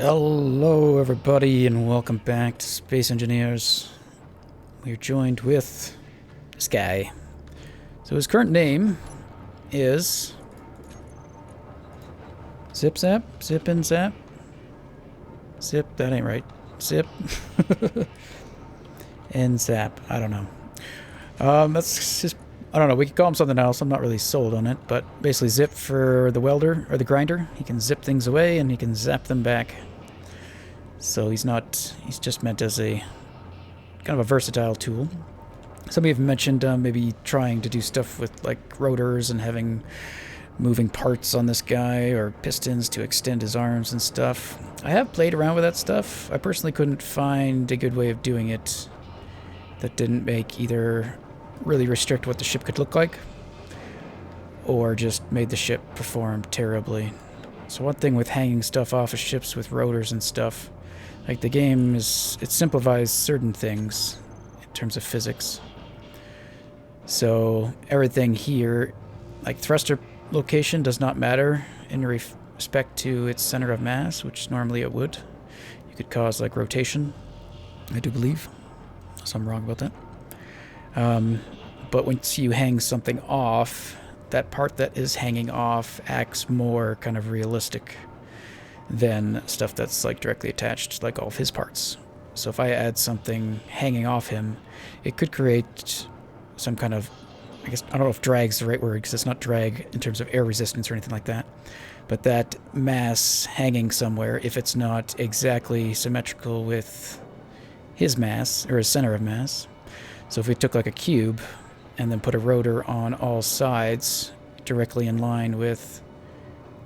Hello everybody and welcome back to Space Engineers. We're joined with this guy. So his current name is Zip Zap? Zip and Zap? Zip, that ain't right. Zip and Zap. I don't know. That's just, I don't know, we could call him something else. I'm not really sold on it, but basically Zip for the welder or the grinder. He can zip things away and he can zap them back. So he's just meant as a kind of a versatile tool. Some of you have mentioned maybe trying to do stuff with like rotors and having moving parts on this guy or pistons to extend his arms and stuff. I have played around with that stuff. I personally couldn't find a good way of doing it that didn't make either really restrict what the ship could look like or just made the ship perform terribly. So one thing with hanging stuff off of ships with rotors and stuff, like the game it simplifies certain things in terms of physics. So everything here, like thruster location does not matter in respect to its center of mass, which normally it would. You could cause like rotation, I do believe. So I'm wrong about that. But once you hang something off, that part that is hanging off acts more kind of realistic than stuff that's like directly attached, like all of his parts. So if I add something hanging off him, it could create some kind of, I guess, I don't know if drag's the right word, because it's not drag in terms of air resistance or anything like that, but that mass hanging somewhere, if it's not exactly symmetrical with his mass, or his center of mass. So if we took like a cube and then put a rotor on all sides directly in line with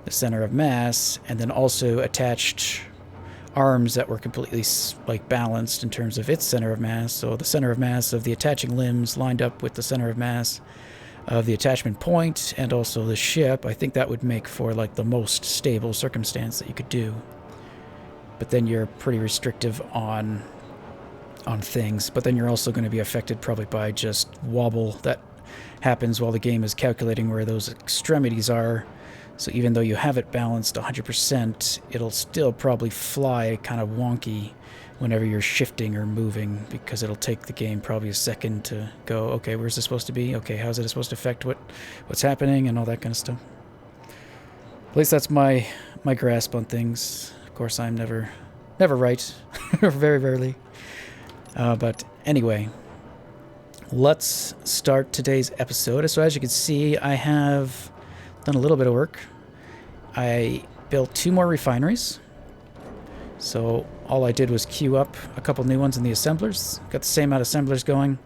the center of mass, and then also attached arms that were completely like balanced in terms of its center of mass. So the center of mass of the attaching limbs lined up with the center of mass of the attachment point and also the ship. I think that would make for like the most stable circumstance that you could do. But then you're pretty restrictive on things. But then you're also going to be affected probably by just wobble that happens while the game is calculating where those extremities are. So even though you have it balanced 100%, it'll still probably fly kind of wonky whenever you're shifting or moving, because it'll take the game probably a second to go, okay, where's this supposed to be? Okay, how's it supposed to affect what's happening and all that kind of stuff. At least that's my grasp on things. Of course, I'm never right, or very rarely. But anyway, let's start today's episode. So as you can see, I have done a little bit of work. I built 2 more refineries. So all I did was queue up a couple new ones in the assemblers. Got the same amount of assemblers going.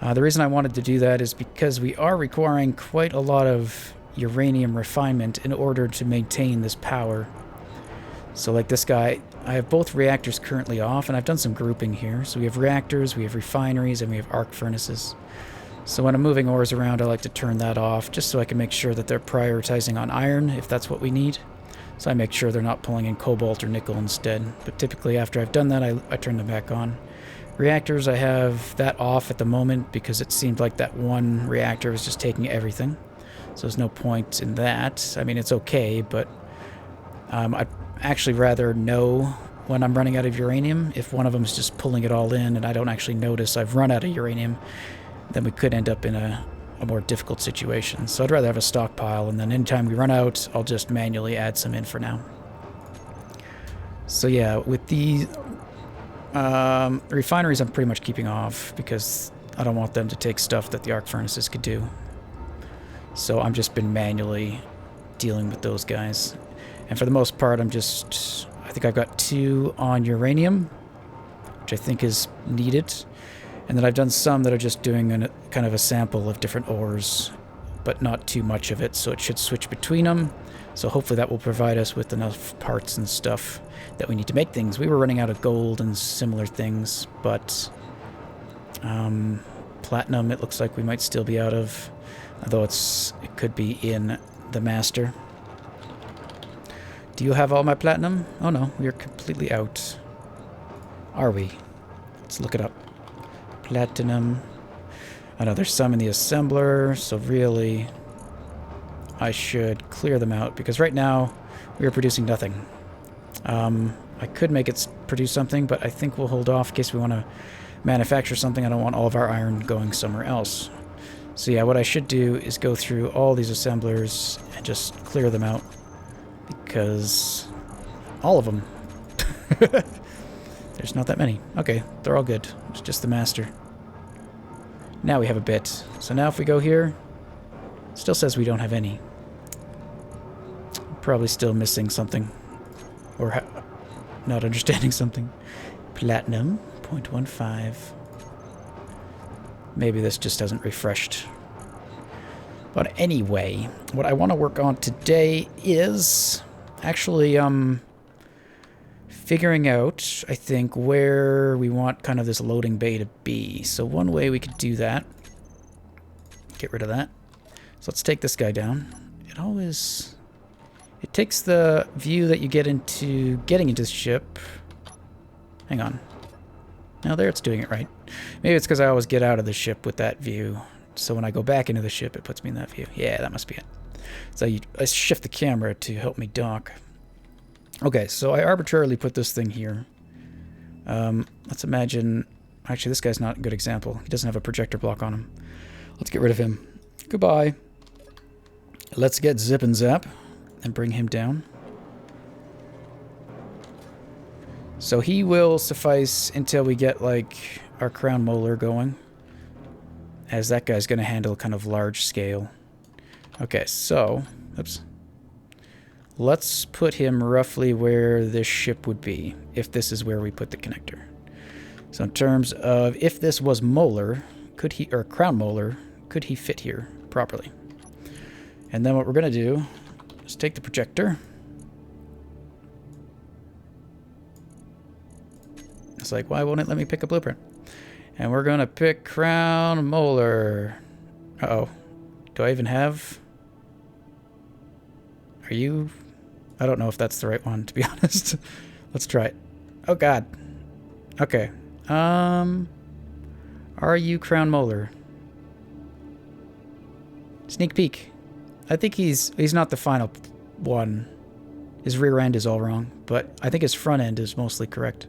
The reason I wanted to do that is because we are requiring quite a lot of uranium refinement in order to maintain this power. So like this guy, I have both reactors currently off, and I've done some grouping here. So we have reactors, we have refineries, and we have arc furnaces. So when I'm moving ores around, I like to turn that off just so I can make sure that they're prioritizing on iron if that's what we need. So I make sure they're not pulling in cobalt or nickel instead. But typically after I've done that, I turn them back on. Reactors, I have that off at the moment because it seemed like that one reactor was just taking everything. So there's no point in that. I mean, it's okay, but I'd actually rather know when I'm running out of uranium. If one of them is just pulling it all in and I don't actually notice I've run out of uranium, then we could end up in a more difficult situation. So I'd rather have a stockpile, and then anytime we run out, I'll just manually add some in for now. So yeah, with the refineries, I'm pretty much keeping off because I don't want them to take stuff that the arc furnaces could do. So I've just been manually dealing with those guys. And for the most part, I think I've got 2 on uranium, which I think is needed. And then I've done some that are just doing kind of a sample of different ores, but not too much of it, so it should switch between them. So hopefully that will provide us with enough parts and stuff that we need to make things. We were running out of gold and similar things, but platinum it looks like we might still be out of, although it could be in the master. Do you have all my platinum? Oh no, we are completely out. Are we? Let's look it up. Platinum. I know there's some in the assembler, so really I should clear them out because right now we are producing nothing. I could make it produce something, but I think we'll hold off in case we want to manufacture something. I don't want all of our iron going somewhere else. So yeah, what I should do is go through all these assemblers and just clear them out. Because all of them. There's not that many. Okay, they're all good. It's just the master. Now we have a bit. So now if we go here, it still says we don't have any. Probably still missing something. Or not understanding something. Platinum, 0.15. Maybe this just hasn't refreshed. But anyway, what I want to work on today is actually figuring out, I think, where we want kind of this loading bay to be. So one way we could do that, get rid of that. So let's take this guy down. It takes the view that you get into getting into the ship. Hang on. Now there it's doing it right. Maybe it's because I always get out of the ship with that view. So when I go back into the ship, it puts me in that view. Yeah, that must be it. So I shift the camera to help me dock. Okay, so I arbitrarily put this thing here. Let's imagine... Actually, this guy's not a good example. He doesn't have a projector block on him. Let's get rid of him. Goodbye. Let's get Zip and Zap and bring him down. So he will suffice until we get, like, our crown molar going. As that guy's going to handle kind of large scale. Okay, so... Oops. Let's put him roughly where this ship would be, if this is where we put the connector. So in terms of if this was molar, could he, or crown molar, could he fit here properly? And then what we're going to do is take the projector. It's like, why won't it let me pick a blueprint? And we're going to pick crown molar. Uh-oh. Do I even have... Are you... I don't know if that's the right one, to be honest. Let's try it. Oh, God. Okay. Are you crown molar? Sneak peek. I think he's not the final one. His rear end is all wrong, but I think his front end is mostly correct.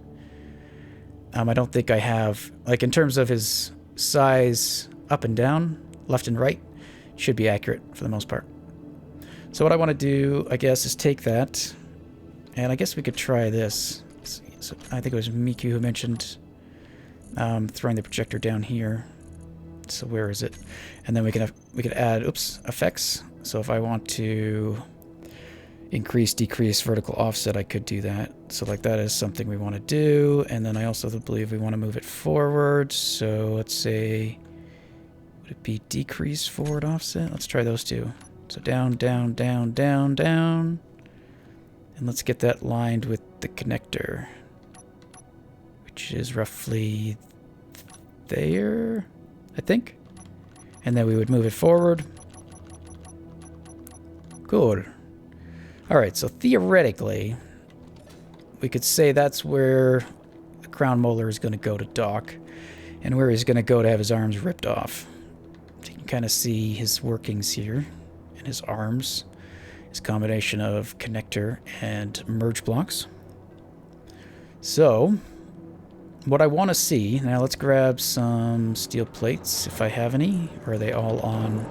I don't think I have... Like, in terms of his size up and down, left and right, should be accurate for the most part. So what I want to do, I guess, is take that, and I guess we could try this. So I think it was Miku who mentioned throwing the projector down here. So where is it? And then we could add, effects. So if I want to increase, decrease vertical offset, I could do that. So like that is something we want to do. And then I also believe we want to move it forward. So let's say, would it be decrease forward offset? Let's try those two. So down, down, down, down, down. And let's get that lined with the connector, which is roughly there, I think. And then we would move it forward. Good. Alright, so theoretically, we could say that's where the crown molar is going to go to dock, and where he's going to go to have his arms ripped off. So you can kind of see his workings here. His arms, his combination of connector and merge blocks. So, what I want to see, now let's grab some steel plates if I have any. Or are they all on?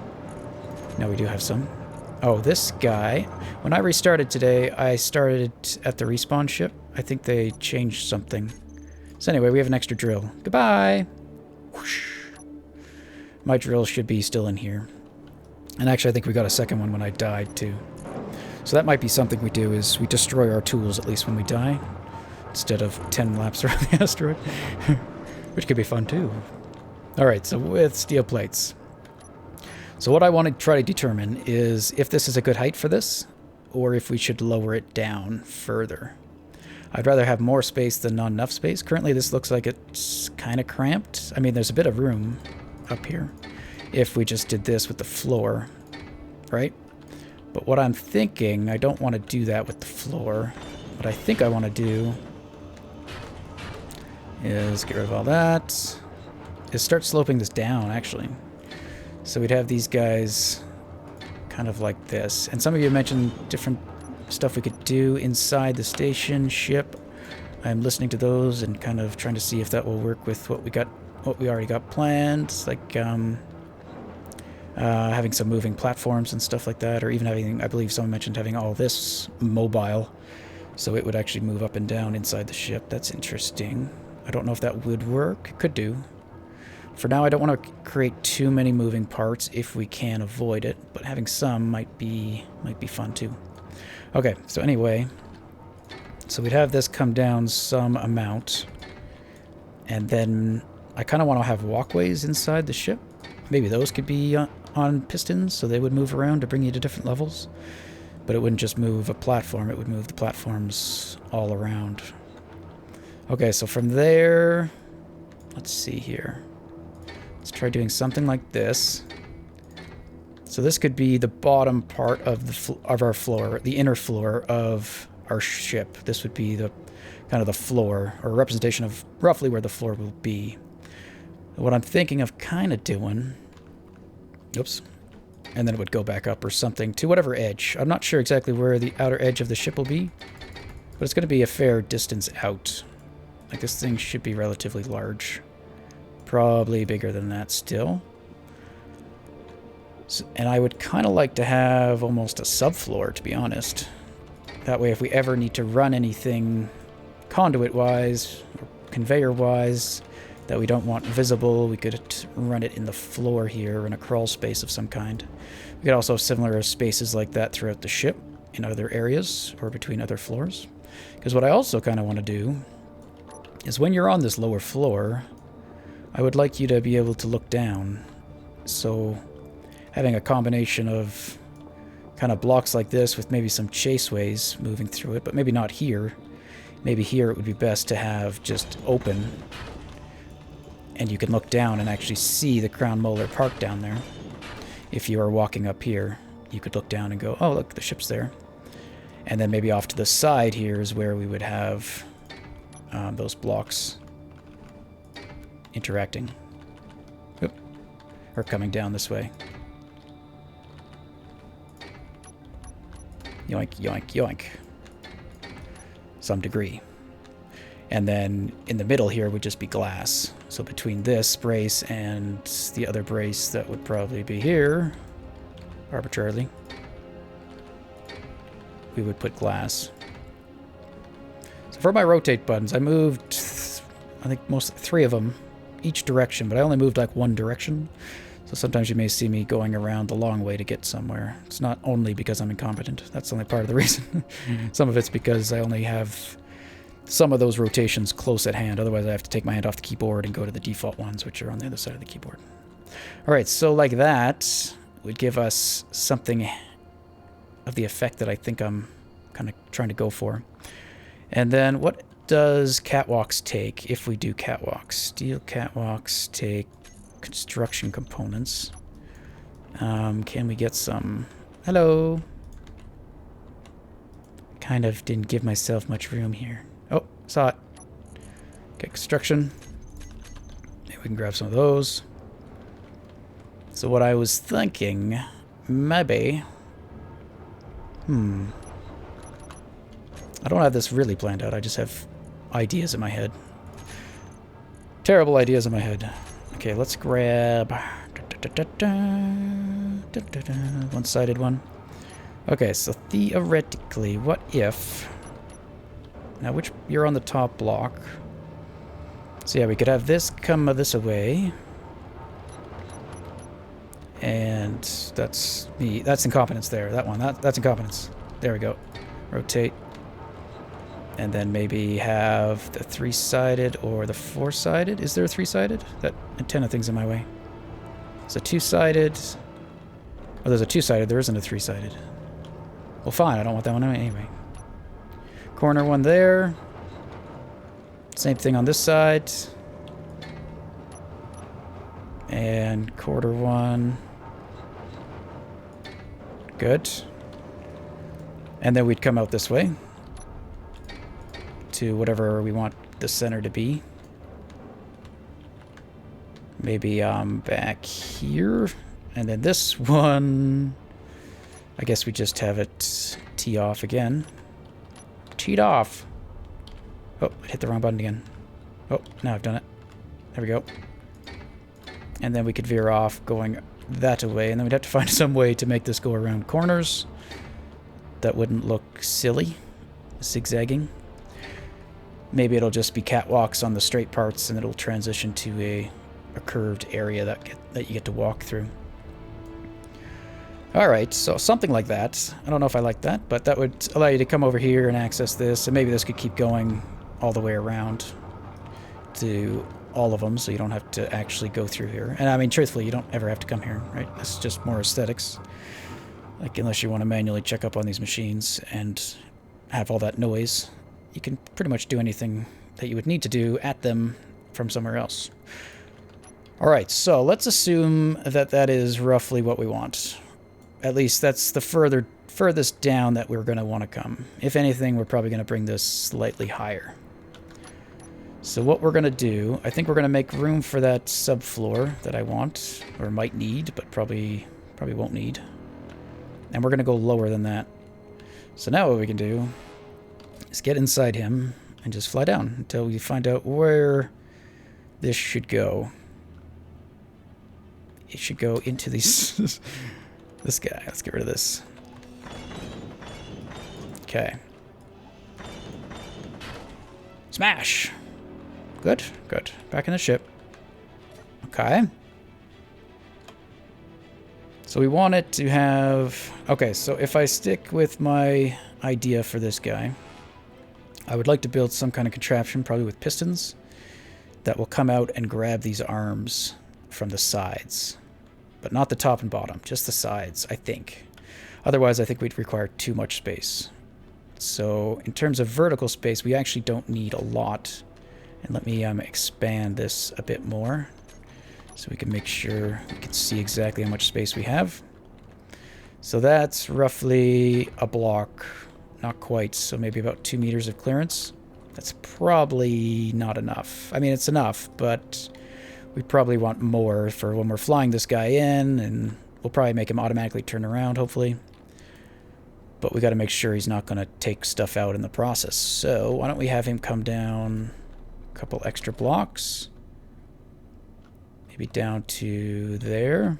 No, we do have some. Oh, this guy, when I restarted today, I started at the respawn ship. I think they changed something. So anyway, we have an extra drill. Goodbye! Whoosh. My drill should be still in here. And actually, I think we got a second one when I died, too. So that might be something we do, is we destroy our tools, at least when we die, instead of 10 laps around the asteroid. Which could be fun, too. Alright, so with steel plates. So what I want to try to determine is if this is a good height for this, or if we should lower it down further. I'd rather have more space than not enough space. Currently, this looks like it's kind of cramped. I mean, there's a bit of room up here. If we just did this with the floor, right? But what I'm thinking, I don't want to do that with the floor. What I think I want to do is get rid of all that. Is start sloping this down, actually. So we'd have these guys kind of like this. And some of you mentioned different stuff we could do inside the station ship. I'm listening to those and kind of trying to see if that will work with what we already got planned, like having some moving platforms and stuff like that, or even having, I believe someone mentioned having all this mobile, so it would actually move up and down inside the ship. That's interesting. I don't know if that would work. It could do. For now, I don't want to create too many moving parts if we can avoid it, but having some might be fun too. Okay, so anyway, so we'd have this come down some amount, and then I kind of want to have walkways inside the ship. Maybe those could be on pistons, so they would move around to bring you to different levels, but it wouldn't just move a platform, it would move the platforms all around. Okay, so from there, let's see here. Let's try doing something like this. So this could be the bottom part of our floor, the inner floor of our ship. This would be the kind of the floor, or a representation of roughly where the floor will be. What I'm thinking of kind of doing, oops, and then it would go back up or something to whatever edge. I'm not sure exactly where the outer edge of the ship will be, but it's going to be a fair distance out. Like, this thing should be relatively large. Probably bigger than that still. So, and I would kind of like to have almost a subfloor, to be honest. That way, if we ever need to run anything conduit-wise, or conveyor-wise, that we don't want visible, we could run it in the floor here, in a crawl space of some kind. We could also have similar spaces like that throughout the ship, in other areas, or between other floors. Because what I also kind of want to do is when you're on this lower floor, I would like you to be able to look down. So having a combination of kind of blocks like this with maybe some chaseways moving through it, but maybe not here. Maybe here it would be best to have just open, and you can look down and actually see the Crown Molar parked down there. If you are walking up here, you could look down and go, oh, look, the ship's there. And then maybe off to the side here is where we would have those blocks interacting. Oop. Or coming down this way. Yoink, yoink, yoink. Some degree. And then in the middle here would just be glass. So between this brace and the other brace that would probably be here, arbitrarily, we would put glass. So for my rotate buttons, I moved, I think three of them each direction, but I only moved like one direction. So sometimes you may see me going around the long way to get somewhere. It's not only because I'm incompetent. That's only part of the reason. Some of it's because I only have some of those rotations close at hand. Otherwise, I have to take my hand off the keyboard and go to the default ones, which are on the other side of the keyboard. All right, so like that would give us something of the effect that I think I'm kind of trying to go for. And then what does catwalks take if we do catwalks? Steel catwalks take construction components. Can we get some? Hello. Kind of didn't give myself much room here. Oh, saw it. Okay, construction. Maybe we can grab some of those. So what I was thinking, maybe... I don't have this really planned out. I just have ideas in my head. Terrible ideas in my head. Okay, let's grab... one-sided one. Okay, so theoretically, what if... Now, which... You're on the top block. So yeah, we could have this come this away. And that's me. That's incompetence there. That one. That's incompetence. There we go. Rotate. And then maybe have the three-sided or the four-sided. Is there a three-sided? That antenna thing's in my way. It's a two-sided. Oh, there's a two-sided. There isn't a three-sided. Well, fine. I don't want that one anyway. Corner one there. Same thing on this side. And quarter one. Good. And then we'd come out this way to whatever we want the center to be. Maybe back here. And then this one, I guess we just have it tee off again. Teed off. Oh, I hit the wrong button again. Oh, now I've done it. There we go. And then we could veer off going that away, and then we'd have to find some way to make this go around corners that wouldn't look silly, zigzagging. Maybe it'll just be catwalks on the straight parts, and it'll transition to a curved area that you get to walk through. Alright, so something like that. I don't know if I like that, but that would allow you to come over here and access this, and maybe this could keep going all the way around to all of them, so you don't have to actually go through here. And I mean, truthfully, you don't ever have to come here, right? This is just more aesthetics. Like, unless you want to manually check up on these machines and have all that noise, you can pretty much do anything that you would need to do at them from somewhere else. Alright, so let's assume that that is roughly what we want. At least that's the furthest down that we're going to want to come. If anything, we're probably going to bring this slightly higher. So what we're going to do, I think we're going to make room for that subfloor that I want, or might need, but probably won't need. And we're going to go lower than that. So now what we can do is get inside him and just fly down until we find out where this should go. It should go into these... this guy. Let's get rid of this. Okay. Smash! Good, good. Back in the ship. Okay. So we want it to have... Okay, so if I stick with my idea for this guy, I would like to build some kind of contraption, probably with pistons, that will come out and grab these arms from the sides. But not the top and bottom, just the sides, I think. Otherwise, I think we'd require too much space. So in terms of vertical space, we actually don't need a lot. And let me expand this a bit more so we can make sure we can see exactly how much space we have. So that's roughly a block, not quite, so maybe about 2 meters of clearance. That's probably not enough. I mean, it's enough, but we probably want more for when we're flying this guy in, and we'll probably make him automatically turn around, hopefully. But we got to make sure he's not going to take stuff out in the process. So why don't we have him come down a couple extra blocks. Maybe down to there.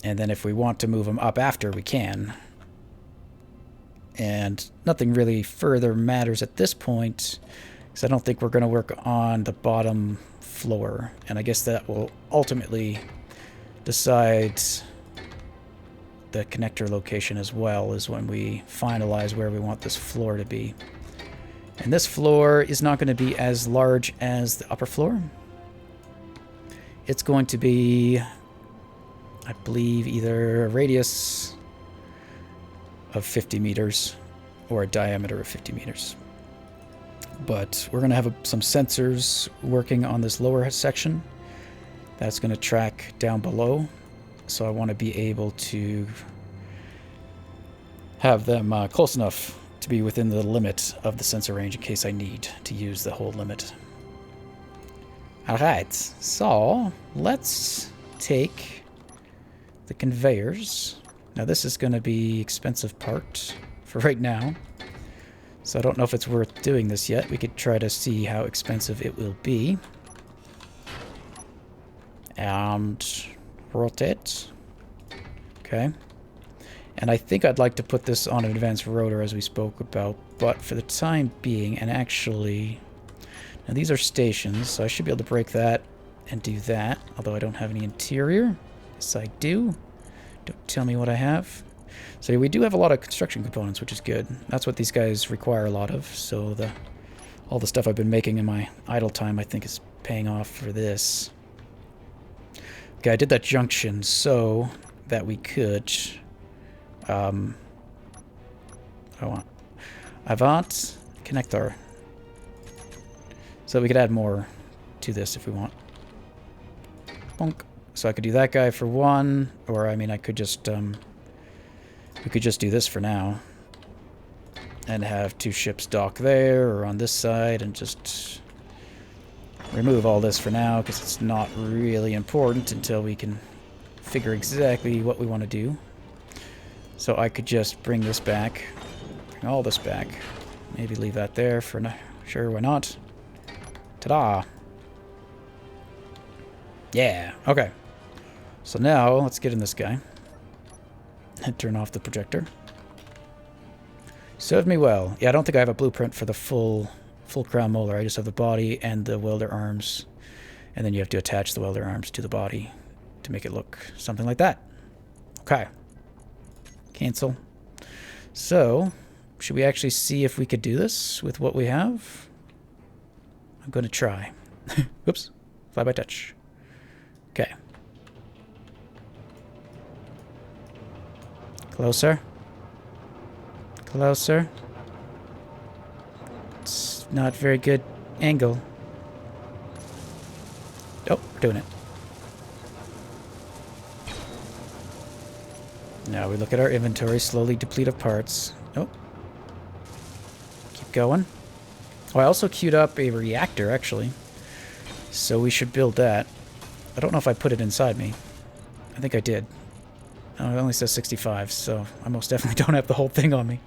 And then if we want to move him up after, we can. And nothing really further matters at this point, because I don't think we're going to work on the bottom floor. And I guess that will ultimately decide the connector location as well, is when we finalize where we want this floor to be. And this floor is not going to be as large as the upper floor. It's going to be, I believe, either a radius of 50 meters or a diameter of 50 meters. But we're going to have some sensors working on this lower section. That's going to track down below. So I want to be able to have them close enough to be within the limit of the sensor range in case I need to use the whole limit. Alright, so let's take the conveyors. Now this is going to be expensive part for right now. So I don't know if it's worth doing this yet. We could try to see how expensive it will be. And rotate. Okay. And I think I'd like to put this on an advanced rotor as we spoke about, but for the time being, and actually, now these are stations, so I should be able to break that and do that, although I don't have any interior. Yes, I do. Don't tell me what I have. So we do have a lot of construction components, which is good. That's what these guys require a lot of, so all the stuff I've been making in my idle time, I think, is paying off for this. Okay, I did that junction so that we could... I want Avant connector. So we could add more to this if we want. Bonk. So I could do that guy for one, or I mean I could just we could just do this for now. And have 2 ships dock there or on this side and just remove all this for now because it's not really important until we can figure exactly what we want to do. So I could just bring this back Bring all this back. Maybe leave that there for now. Sure, why not? Ta-da! Yeah, okay. So now, let's get in this guy. And turn off the projector. Served me well. Yeah, I don't think I have a blueprint for the full crown molar. I just have the body and the welder arms. And then you have to attach the welder arms to the body to make it look something like that. Okay. Cancel. So, should we actually see if we could do this with what we have? I'm going to try. Oops. Fly by touch. Okay. Closer. Closer. It's not very good angle. Oh, we're doing it. Now we look at our inventory, slowly deplete of parts. Oh. Keep going. Oh, I also queued up a reactor, actually. So we should build that. I don't know if I put it inside me. I think I did. Oh, it only says 65, so I most definitely don't have the whole thing on me.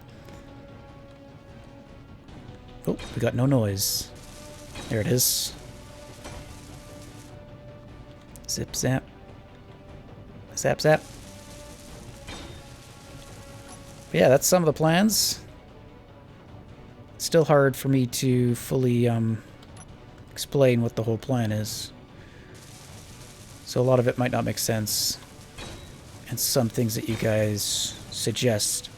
Oh, we got no noise. There it is. Zip, zap. Zap, zap. But yeah, that's some of the plans. It's still hard for me to fully explain what the whole plan is. So a lot of it might not make sense. And some things that you guys suggest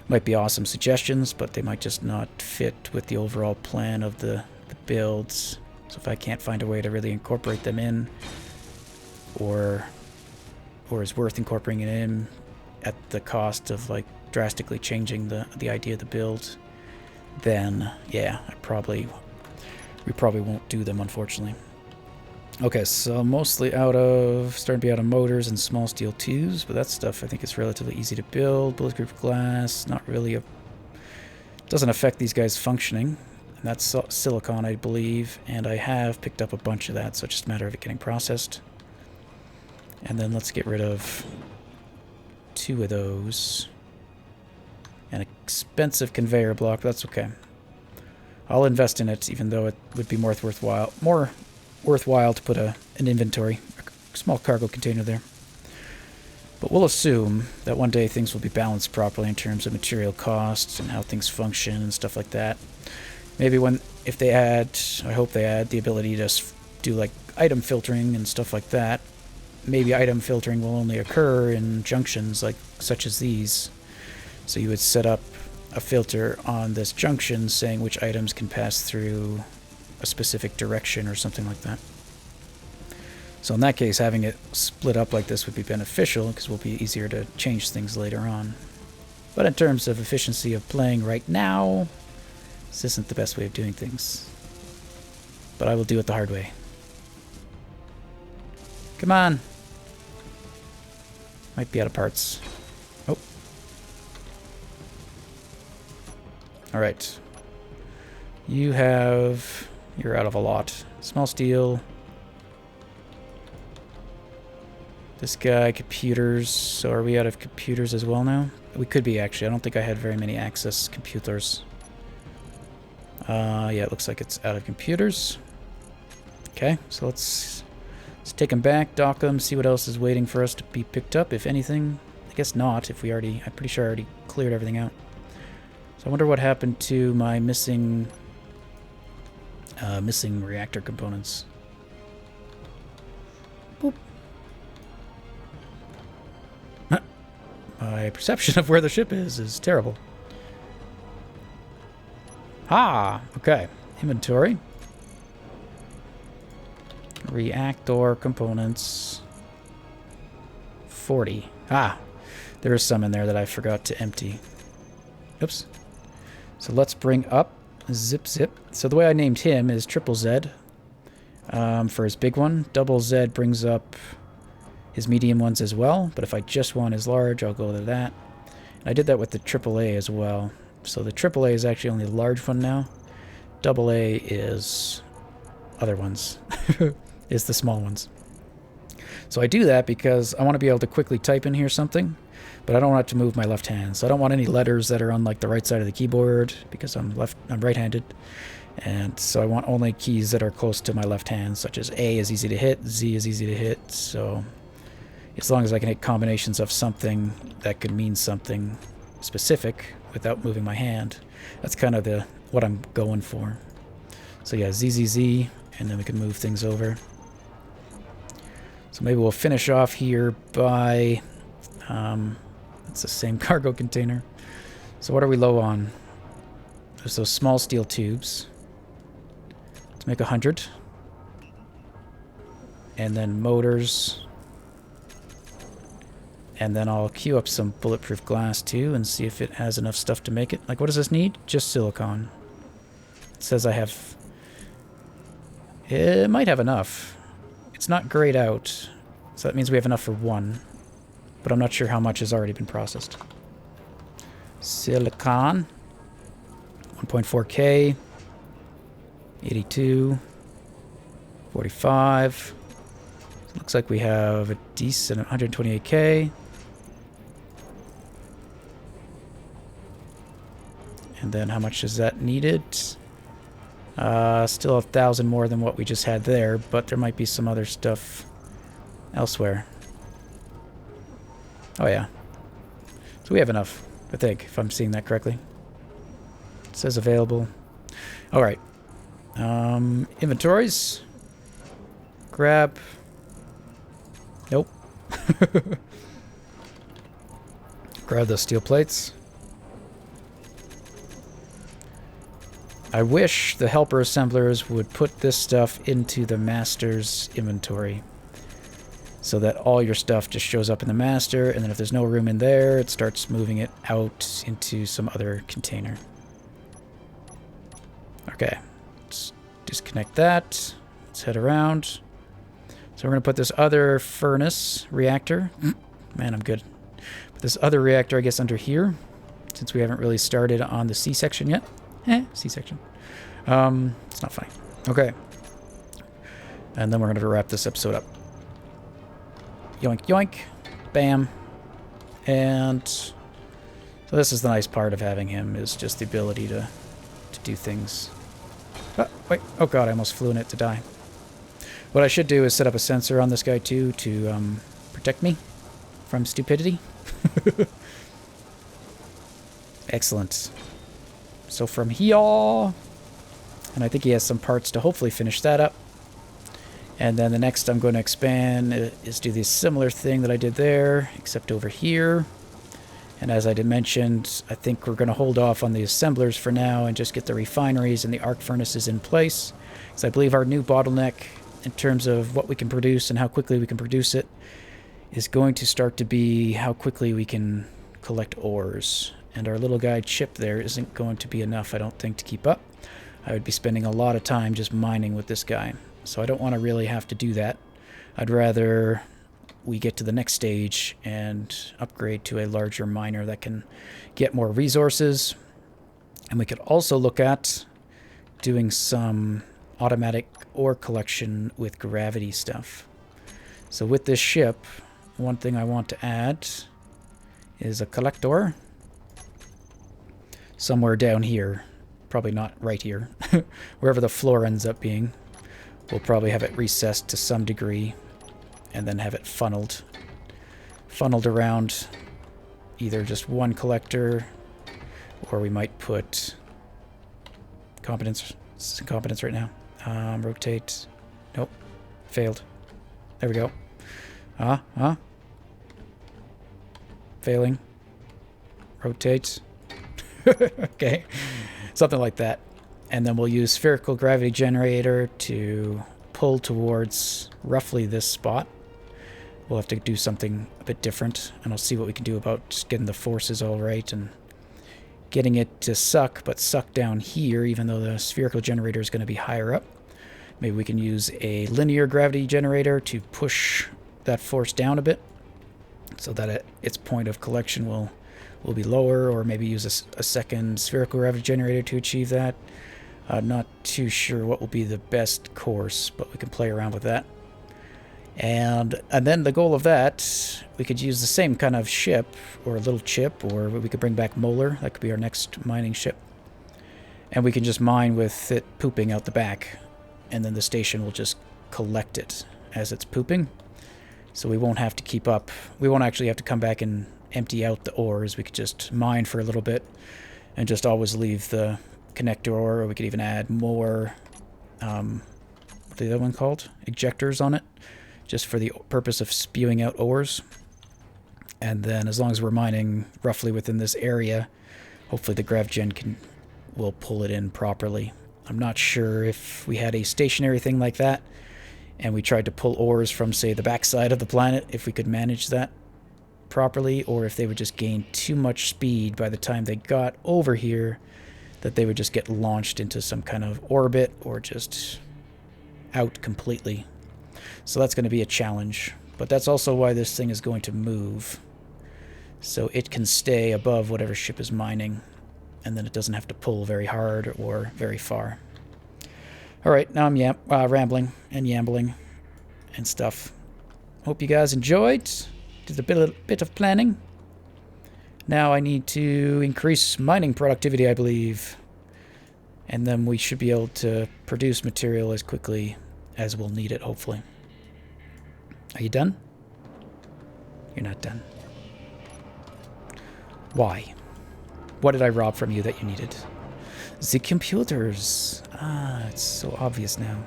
might be awesome suggestions, but they might just not fit with the overall plan of the builds. So if I can't find a way to really incorporate them in, or is worth incorporating it in at the cost of like drastically changing the idea of the build, then yeah, we probably won't do them, unfortunately. Okay, so mostly starting to be out of motors and small steel tubes, but that stuff I think is relatively easy to build. Bulletproof glass, not really doesn't affect these guys functioning. And that's silicon, I believe, and I have picked up a bunch of that, so it's just a matter of it getting processed. And then let's get rid of 2 of those. An expensive conveyor block, but that's okay. I'll invest in it, even though it would be more worthwhile to put an inventory, a small cargo container there. But we'll assume that one day things will be balanced properly in terms of material costs and how things function and stuff like that. Maybe if they add, I hope they add the ability to do like item filtering and stuff like that. Maybe item filtering will only occur in junctions such as these. So you would set up a filter on this junction saying which items can pass through a specific direction or something like that. So in that case, having it split up like this would be beneficial because it will be easier to change things later on. But in terms of efficiency of playing right now, this isn't the best way of doing things. But I will do it the hard way. Come on! Might be out of parts. Oh. Alright. You're out of a lot. Small steel. This guy, computers. So are we out of computers as well now? We could be, actually. I don't think I had very many access computers. Yeah, it looks like it's out of computers. Okay, so let's take them back, dock them, see what else is waiting for us to be picked up, if anything. I guess not, I'm pretty sure I already cleared everything out. So I wonder what happened to my missing reactor components. Boop. My perception of where the ship is terrible. Ah, okay. Inventory. Reactor components. 40. Ah, there is some in there that I forgot to empty. Oops. So let's bring up Zip. So the way I named him is Triple Z for his big one. Double Z brings up his medium ones as well, but if I just want his large, I'll go to that. And I did that with the AAA as well. So the AAA is actually only the large one now. AA is other ones. Is the small ones. So I do that because I want to be able to quickly type in here something. But I don't want to move my left hand, so I don't want any letters that are on like the right side of the keyboard because I'm right-handed. And so I want only keys that are close to my left hand, such as A is easy to hit, Z is easy to hit. So as long as I can hit combinations of something that could mean something specific without moving my hand, that's kind of what I'm going for. So yeah, ZZZ, and then we can move things over. So maybe we'll finish off here by... it's the same cargo container. So what are we low on? There's those small steel tubes. Let's make 100. And then motors. And then I'll queue up some bulletproof glass too and see if it has enough stuff to make it. Like, what does this need? Just silicon. It says I have... It might have enough. It's not grayed out, so that means we have enough for one. But I'm not sure how much has already been processed. Silicon. 1.4K. 82. 45. Looks like we have a decent 128K. And then how much is that needed? Still 1,000 more than what we just had there, but there might be some other stuff elsewhere. Oh yeah. So we have enough, I think, if I'm seeing that correctly. It says available. Alright. Inventories. Grab. Nope. Grab those steel plates. I wish the helper assemblers would put this stuff into the master's inventory so that all your stuff just shows up in the master, and then if there's no room in there, it starts moving it out into some other container. Okay, let's disconnect that. Let's head around. So we're going to put this other furnace reactor. Man, I'm good. Put this other reactor, I guess, under here, since we haven't really started on the C-section yet. C-section. It's not funny. Okay. And then we're going to wrap this episode up. Yoink, yoink. Bam. And so this is the nice part of having him, is just the ability to do things. Oh, wait. Oh, God, I almost flew in it to die. What I should do is set up a sensor on this guy, too, to protect me from stupidity. Excellent. So from here, and I think he has some parts to hopefully finish that up. And then the next I'm going to expand is do the similar thing that I did there, except over here. And as I did mentioned, I think we're going to hold off on the assemblers for now and just get the refineries and the arc furnaces in place. Because I believe our new bottleneck in terms of what we can produce and how quickly we can produce it is going to start to be how quickly we can collect ores. And our little guy Chip there isn't going to be enough, I don't think, to keep up. I would be spending a lot of time just mining with this guy. So I don't want to really have to do that. I'd rather we get to the next stage and upgrade to a larger miner that can get more resources. And we could also look at doing some automatic ore collection with gravity stuff. So with this ship, one thing I want to add is a collector. Somewhere down here. Probably not right here. Wherever the floor ends up being. We'll probably have it recessed to some degree. And then have it funneled. Funneled around either just one collector. Or we might put... Competence. This is incompetence right now. Rotate. Nope. Failed. There we go. Failing. Rotate. Okay, something like that. And then we'll use spherical gravity generator to pull towards roughly this spot. We'll have to do something a bit different, and I'll see what we can do about just getting the forces all right and getting it to suck, but suck down here, even though the spherical generator is going to be higher up. Maybe we can use a linear gravity generator to push that force down a bit so that its point of collection will be lower, or maybe use a second spherical gravity generator to achieve that. I'm not too sure what will be the best course, but we can play around with that. And then the goal of that, we could use the same kind of ship, or a little chip, or we could bring back Molar. That could be our next mining ship. And we can just mine with it pooping out the back. And then the station will just collect it as it's pooping. So we won't have to keep up. We won't actually have to come back and empty out the ores. We could just mine for a little bit and just always leave the connector ore, or we could even add more, what's the other one called? Ejectors on it, just for the purpose of spewing out ores. And then as long as we're mining roughly within this area, hopefully the GravGen will pull it in properly. I'm not sure if we had a stationary thing like that and we tried to pull ores from, say, the backside of the planet, if we could manage that properly, or if they would just gain too much speed by the time they got over here, that they would just get launched into some kind of orbit or just out completely. So that's going to be a challenge. But that's also why this thing is going to move. So it can stay above whatever ship is mining, and then it doesn't have to pull very hard or very far. Alright, now I'm rambling and yambling and stuff. Hope you guys enjoyed. Did a bit of planning. Now I need to increase mining productivity, I believe. And then we should be able to produce material as quickly as we'll need it, hopefully. Are you done? You're not done. Why? What did I rob from you that you needed? The computers. Ah, it's so obvious now.